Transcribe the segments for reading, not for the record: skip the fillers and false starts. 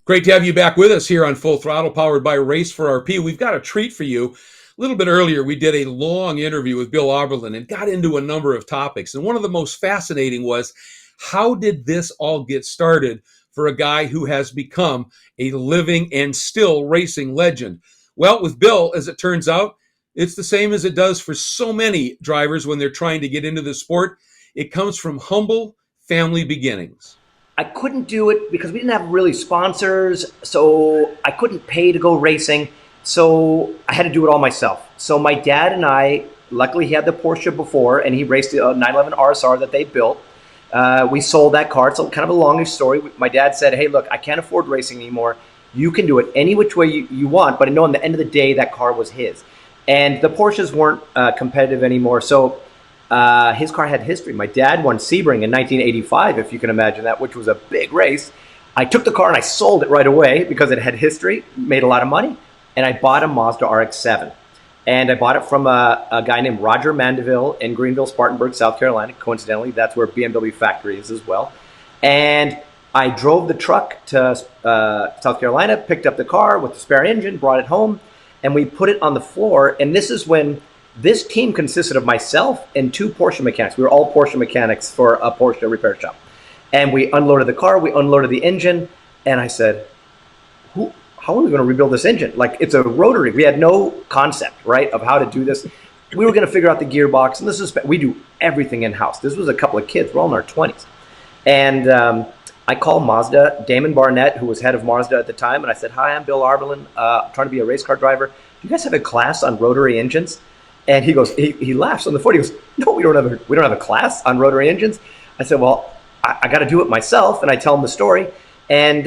Great to have you back with us here on Full Throttle, powered by Race for RP. We've got a treat for you. A little bit earlier, we did a long interview with Bill Auberlen and got into a number of topics. And one of the most fascinating was, how did this all get started for a guy who has become a living and still racing legend? Well, with Bill, as it turns out, it's the same as it does for so many drivers when they're trying to get into the sport. It comes from humble family beginnings. I couldn't do it because we didn't have really sponsors, so I couldn't pay to go racing. So I had to do it all myself. So my dad and I, luckily he had the Porsche before, and he raced the 911 RSR that they built. We sold that car. It's kind of a longish story. My dad said, hey, look, I can't afford racing anymore. You can do it any which way you want, but I know at the end of the day, that car was his. And the Porsches weren't competitive anymore. So his car had history. My dad won Sebring in 1985, if you can imagine that, which was a big race. I took the car and I sold it right away because it had history, made a lot of money, and I bought a Mazda RX-7. And I bought it from a guy named Roger Mandeville in Greenville, Spartanburg, South Carolina. Coincidentally, that's where BMW factory is as well. And I drove the truck to South Carolina, picked up the car with the spare engine, brought it home, and we put it on the floor. And this is when this team consisted of myself and two Porsche mechanics. We were all Porsche mechanics for a Porsche repair shop. And we unloaded the car, we unloaded the engine, and I said, how are we going to rebuild this engine? Like, it's a rotary. We had no concept, right, of how to do this. We were going to figure out the gearbox, and we do everything in-house. This was a couple of kids. We're all in our 20s. And I called Mazda, Damon Barnett, who was head of Mazda at the time, and I said, hi, I'm Bill Auberlen. I'm trying to be a race car driver. Do you guys have a class on rotary engines? And he goes, he laughs on the phone. He goes, no, we don't have a class on rotary engines. I said, well, I got to do it myself. And I tell him the story. And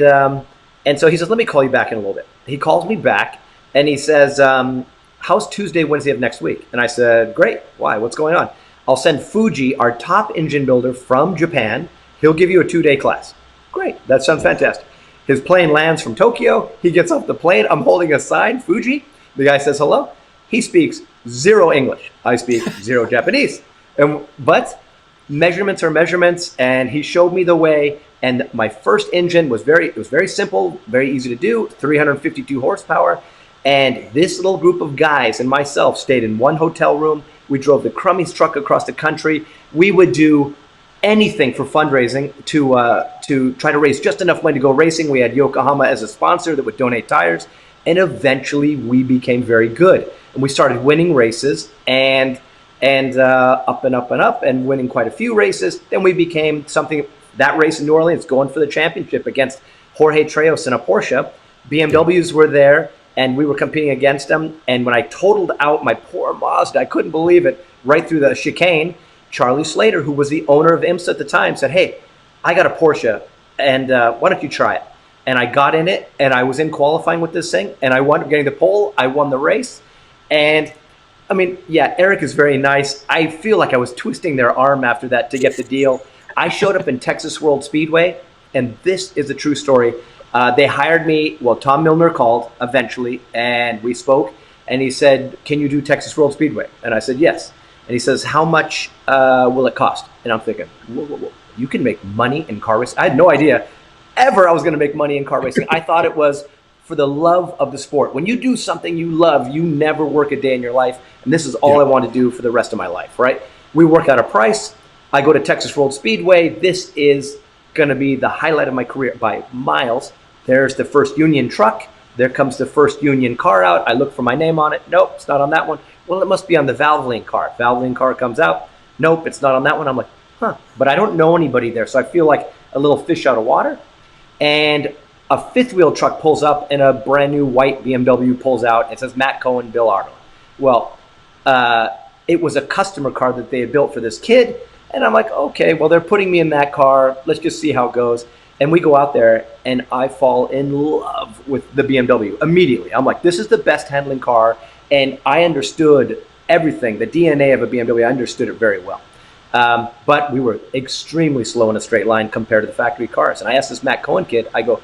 so he says, let me call you back in a little bit. He calls me back and he says, how's Tuesday, Wednesday of next week? And I said, great. Why? What's going on? I'll send Fuji, our top engine builder from Japan. He'll give you a 2-day class. Great. That sounds fantastic. His plane lands from Tokyo. He gets off the plane. I'm holding a sign, Fuji. The guy says hello. He speaks zero English. I speak zero Japanese. But measurements are measurements, and he showed me the way. And my first engine was very simple, very easy to do, 352 horsepower. And this little group of guys and myself stayed in one hotel room. We drove the crummiest truck across the country. We would do anything for fundraising to try to raise just enough money to go racing. We had Yokohama as a sponsor that would donate tires. And eventually we became very good. And we started winning races and up and up and up and winning quite a few races. Then we became something, that race in New Orleans, going for the championship against Jorge Trejos in a Porsche. BMWs were there and we were competing against them. And when I totaled out my poor Mazda, I couldn't believe it, right through the chicane, Charlie Slater, who was the owner of IMSA at the time, said, hey, I got a Porsche and why don't you try it? And I got in it and I was in qualifying with this thing and I wound up getting the pole. I won the race. And I mean, yeah, Eric is very nice. I feel like I was twisting their arm after that to get the deal. I showed up in Texas World Speedway, and this is a true story. They hired me. Well, Tom Milner called eventually, and we spoke. And he said, can you do Texas World Speedway? And I said, yes. And he says, how much will it cost? And I'm thinking, whoa. You can make money in car racing? I had no idea ever I was going to make money in car racing. I thought it was for the love of the sport. When you do something you love, you never work a day in your life. And this is all I want to do for the rest of my life, right? We work out a price. I go to Texas World Speedway. This is going to be the highlight of my career by miles. There's the first Union truck. There comes the first Union car out. I look for my name on it. Nope, it's not on that one. Well, it must be on the Valvoline car. Valvoline car comes out. Nope, it's not on that one. I'm like, huh. But I don't know anybody there. So I feel like a little fish out of water. And a fifth wheel truck pulls up and a brand new white BMW pulls out. It says Matt Cohen, Bill Auberlen. Well, it was a customer car that they had built for this kid. And I'm like, okay, well, they're putting me in that car. Let's just see how it goes. And we go out there and I fall in love with the BMW immediately. I'm like, this is the best handling car. And I understood everything, the DNA of a BMW. I understood it very well. But we were extremely slow in a straight line compared to the factory cars. And I asked this Matt Cohen kid, I go,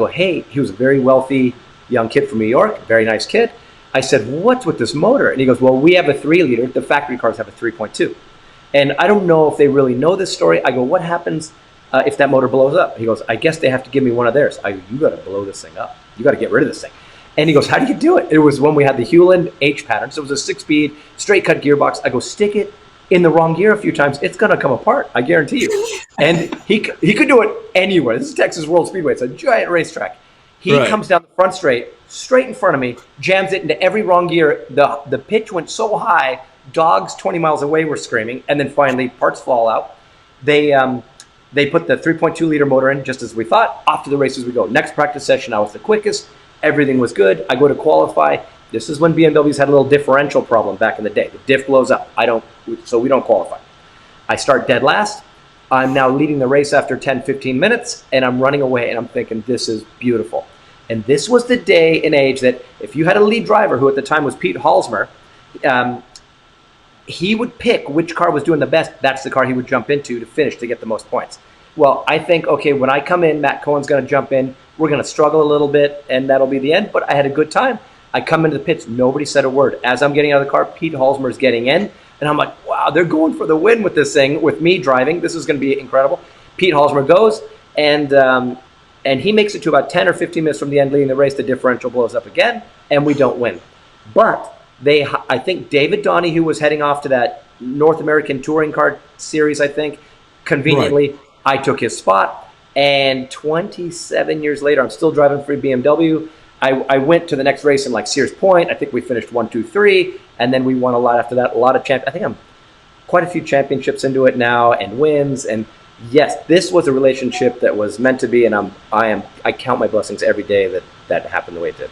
hey, he was a very wealthy young kid from New York, very nice kid. I said, what's with this motor? And he goes, well, we have a 3-liter. The factory cars have a 3.2. And I don't know if they really know this story. I go, what happens if that motor blows up. He goes, I guess they have to give me one of theirs. I go, you got to blow this thing up. You got to get rid of this thing. And he goes, how do you do it? It was when we had the Hewland H pattern. So it was a 6-speed, straight cut gearbox. I go, stick it in the wrong gear a few times. It's going to come apart. I guarantee you. And he could do it anywhere. This is Texas World Speedway. It's a giant racetrack. He comes down the front straight in front of me, jams it into every wrong gear. The pitch went so high, dogs 20 miles away were screaming. And then finally, parts fall out. They put the 3.2 liter motor in, just as we thought. Off to the races we go. Next practice session, I was the quickest. Everything was good. I go to qualify. This is when BMWs had a little differential problem back in the day. The diff blows up. So we don't qualify. I start dead last. I'm now leading the race after 10, 15 minutes, and I'm running away, and I'm thinking, this is beautiful. And this was the day and age that if you had a lead driver, who at the time was Pete Halsmer, he would pick which car was doing the best. That's the car he would jump into to finish to get the most points. Well, I think, okay, when I come in, Matt Cohen's going to jump in. We're going to struggle a little bit, and that'll be the end. But I had a good time. I come into the pits. Nobody said a word. As I'm getting out of the car, Pete Halsmer's getting in. And I'm like, wow, they're going for the win with this thing, with me driving. This is going to be incredible. Pete Halsmer goes, and he makes it to about 10 or 15 minutes from the end, leading the race. The differential blows up again, and we don't win. But I think David Donahue was heading off to that North American Touring Car Series, I think. Conveniently, I took his spot. And 27 years later, I'm still driving for BMW. I went to the next race in like Sears Point. I think we finished 1, 2, 3, and then we won a lot after that. A lot of I think I'm quite a few championships into it now and wins. And yes, this was a relationship that was meant to be, and I count my blessings every day that happened the way it did.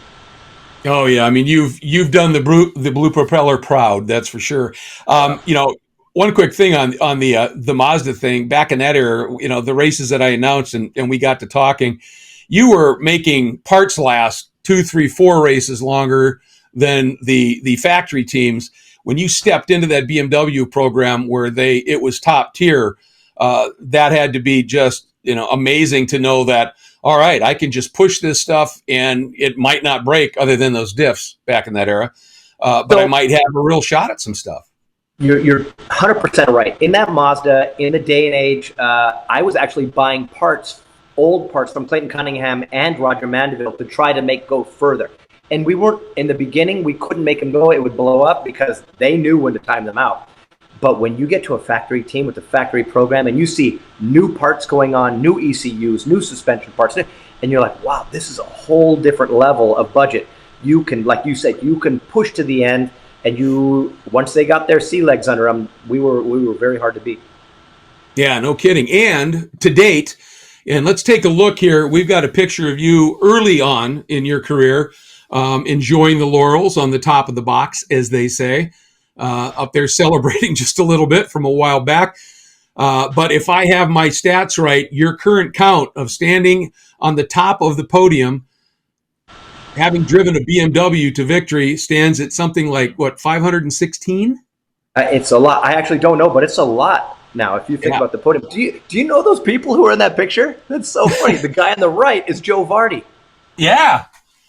Oh yeah, I mean you've done the Blue Propeller proud, that's for sure. One quick thing on the Mazda thing, back in that era, the races that I announced and we got to talking, you were making parts last 2, 3, 4 races longer than the factory teams. When you stepped into that BMW program where it was top tier, that had to be just amazing to know that, all right, I can just push this stuff and it might not break other than those diffs back in that era, but I might have a real shot at some stuff. You're 100% right. In that Mazda, in the day and age, I was actually buying old parts from Clayton Cunningham and Roger Mandeville to try to go further. And we weren't, in the beginning, we couldn't make them go. It would blow up because they knew when to time them out. But when you get to a factory team with a factory program and you see new parts going on, new ECUs, new suspension parts, and you're like, wow, this is a whole different level of budget. You can, like you said, you can push to the end. And once they got their sea legs under them, we were very hard to beat. Yeah, no kidding. And to date, and let's take a look here. We've got a picture of you early on in your career, enjoying the laurels on the top of the box, as they say, up there celebrating just a little bit from a while back. But if I have my stats right, your current count of standing on the top of the podium, having driven a BMW to victory, stands at something like, 516? It's a lot. I actually don't know, but it's a lot now if you think about the podium. Do you know those people who are in that picture? That's so funny. The guy on the right is Joe Vardy. Yeah,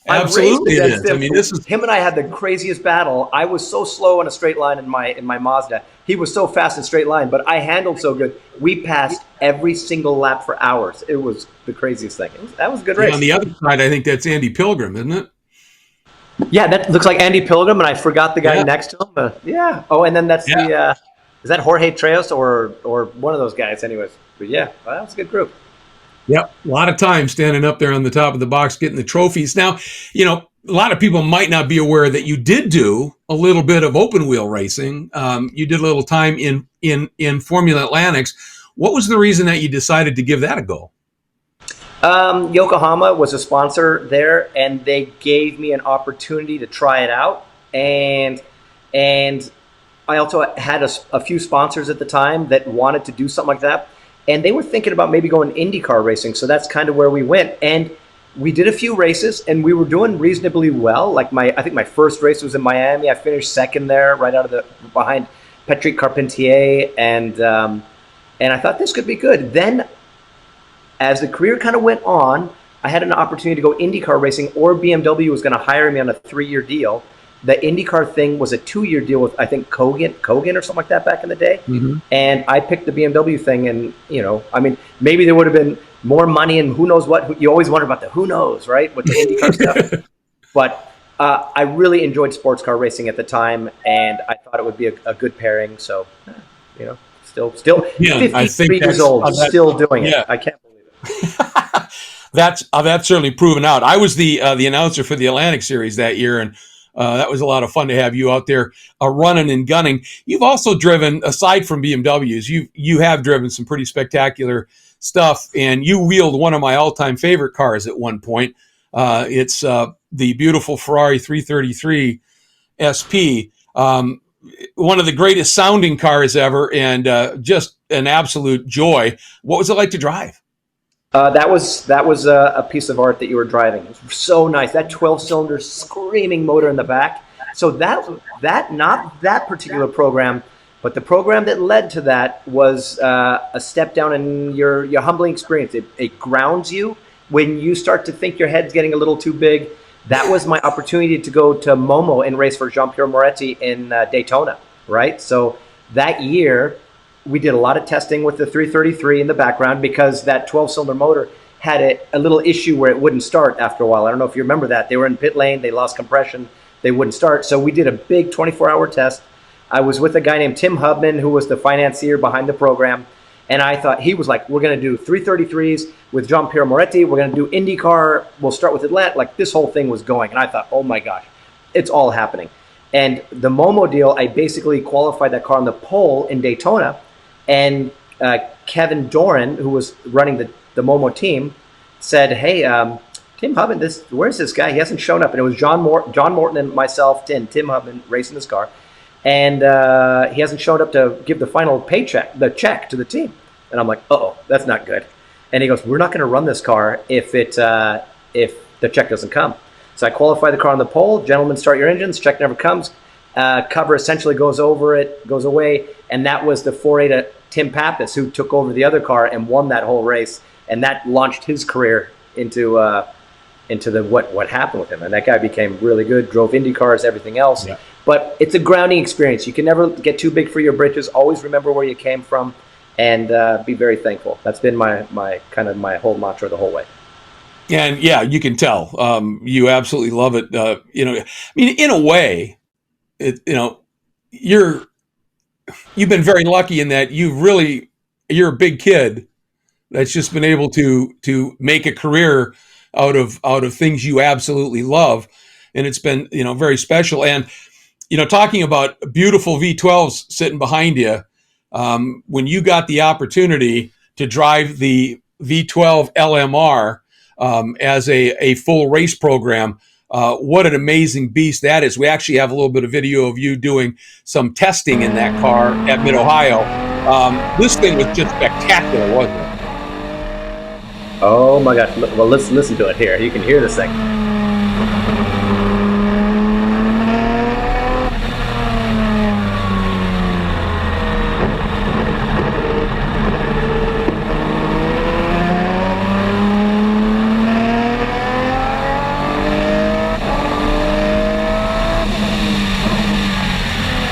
absolutely it is. I mean, this is... Him and I had the craziest battle. I was so slow in a straight line in my Mazda. He was so fast in straight line, but I handled so good. We passed every single lap for hours. It was the craziest thing. That was a good race. On the other side, I think that's Andy Pilgrim, isn't it? Yeah, that looks like Andy Pilgrim, and I forgot the guy next to him. Yeah. Oh, and then that's is that Jorge Treos or one of those guys? Anyways, but yeah, well, that was a good group. Yep, a lot of time standing up there on the top of the box getting the trophies. Now, a lot of people might not be aware that you did do a little bit of open wheel racing. You did a little time in Formula Atlantics. What was the reason that you decided to give that a go? Yokohama was a sponsor there, and they gave me an opportunity to try it out. And I also had a few sponsors at the time that wanted to do something like that. And they were thinking about maybe going IndyCar racing. So that's kind of where we went. And we did a few races, and we were doing reasonably well. Like I think my first race was in Miami. I finished second there, right out of behind Patrick Carpentier. And I thought this could be good. Then as the career kind of went on, I had an opportunity to go IndyCar racing, or BMW was going to hire me on a 3-year deal. the IndyCar thing was a 2-year deal with, I think, Kogan or something like that back in the day. Mm-hmm. And I picked the BMW thing, and I mean, maybe there would have been more money and who knows what. You always wonder about the who knows, right, with the IndyCar stuff. But I really enjoyed sports car racing at the time, and I thought it would be a good pairing. So, still Yeah, I 53 think years old, still doing it. yeah. I can't believe it. That's certainly proven out. I was the announcer for the Atlantic Series that year, and that was a lot of fun to have you out there running and gunning. You've also driven, aside from BMWs, you have driven some pretty spectacular stuff, and you wheeled one of my all-time favorite cars at one point. It's the beautiful Ferrari 333 SP, one of the greatest sounding cars ever, and just an absolute joy. What was it like to drive? That was a piece of art that you were driving. It was so nice. That 12-cylinder screaming motor in the back. So that not that particular program, but the program that led to that was a step down in your humbling experience. It grounds you when you start to think your head's getting a little too big. That was my opportunity to go to Momo and race for Jean-Pierre Moretti in Daytona, right? So that year, we did a lot of testing with the 333 in the background because that 12-cylinder motor had a little issue where it wouldn't start after a while. I don't know if you remember that. They were in pit lane. They lost compression. They wouldn't start. So we did a big 24-hour test. I was with a guy named Tim Hubman, who was the financier behind the program. And I thought, he was like, we're going to do 333s with Jean-Pierre Moretti. We're going to do IndyCar. We'll start with Atlanta. Like, this whole thing was going. And I thought, oh my gosh, it's all happening. And the Momo deal, I basically qualified that car on the pole in Daytona. And Kevin Doran, who was running the Momo team, said, hey, Tim Hubman, where's this guy? He hasn't shown up. And it was John Morton and myself, Tim Hubman, racing this car. And he hasn't showed up to give the final the check to the team. And I'm like, uh-oh, that's not good. And he goes, we're not going to run this car if the check doesn't come. So I qualify the car on the pole. Gentlemen, start your engines. Check never comes. Cover essentially goes away. And that was the 4A to Tim Pappas, who took over the other car and won that whole race. And that launched his career into what happened with him. And that guy became really good, drove Indy cars, everything else. Yeah. But it's a grounding experience. You can never get too big for your britches. Always remember where you came from and be very thankful. That's been my kind of my whole mantra the whole way. And yeah, you can tell. You absolutely love it. I mean, in a way, you've been very lucky in that you're a big kid that's just been able to make a career out of things you absolutely love. And it's been, very special. And, talking about beautiful V12s sitting behind you, when you got the opportunity to drive the V12 LMR as a full race program, what an amazing beast that is. We actually have a little bit of video of you doing some testing in that car at Mid-Ohio. This thing was just spectacular, wasn't it? Oh my gosh. Well, let's listen to it here. You can hear this thing.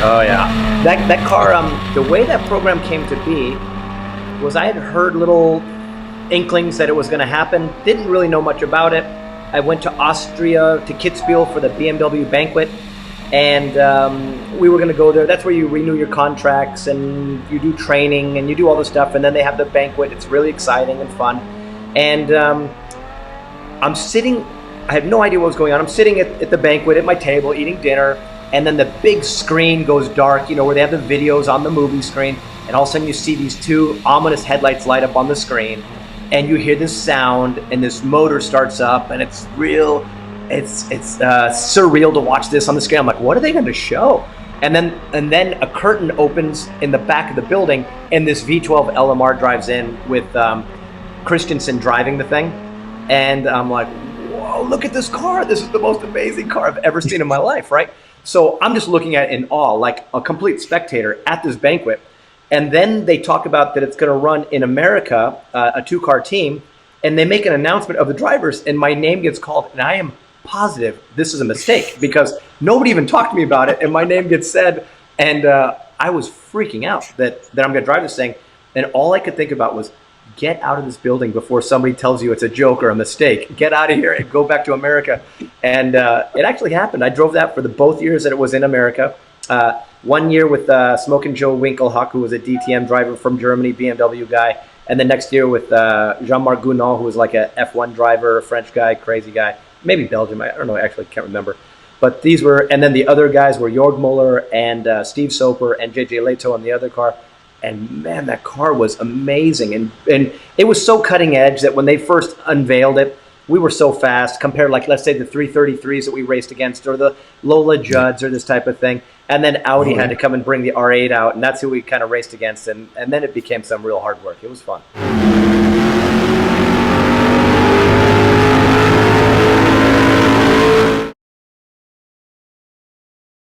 Oh yeah, that car. The way that program came to be was I had heard little inklings that it was going to happen. Didn't really know much about it. I went to Austria, to Kitzbühel for the BMW banquet, and we were going to go there. That's where you renew your contracts and you do training and you do all this stuff, and then they have the banquet. It's really exciting and fun. And I'm sitting. I have no idea what was going on. I'm sitting at the banquet at my table eating dinner. And then the big screen goes dark, where they have the videos on the movie screen. And all of a sudden you see these two ominous headlights light up on the screen. And you hear this sound and this motor starts up. And it's real, it's surreal to watch this on the screen. I'm like, what are they going to show? And then a curtain opens in the back of the building. And this V12 LMR drives in with Christensen driving the thing. And I'm like, whoa, look at this car. This is the most amazing car I've ever seen in my life, right? So I'm just looking at it in awe, like a complete spectator at this banquet. And then they talk about that it's going to run in America, a 2-car team, and they make an announcement of the drivers, and my name gets called, and I am positive this is a mistake because Nobody even talked to me about it, and my name gets said, and I was freaking out that I'm going to drive this thing, and all I could think about was, get out of this building before somebody tells you it's a joke or a mistake. Get out of here and go back to America. And it actually happened. I drove that for the both years that it was in America. 1 year with Smokin' Joe Winkelhock, who was a DTM driver from Germany, BMW guy. And then next year with Jean-Marc Gounod, who was like a F1 driver, French guy, crazy guy. Maybe Belgium. I don't know. Actually, can't remember. But these were, and then the other guys were Jorg Muller and Steve Soper and JJ Leto on the other car. And man, that car was amazing. And it was so cutting edge that when they first unveiled it, we were so fast compared, like, let's say the 333s that we raced against or the Lola Judds or this type of thing. And then Audi had to come and bring the R8 out, and that's who we kind of raced against. And then it became some real hard work. It was fun.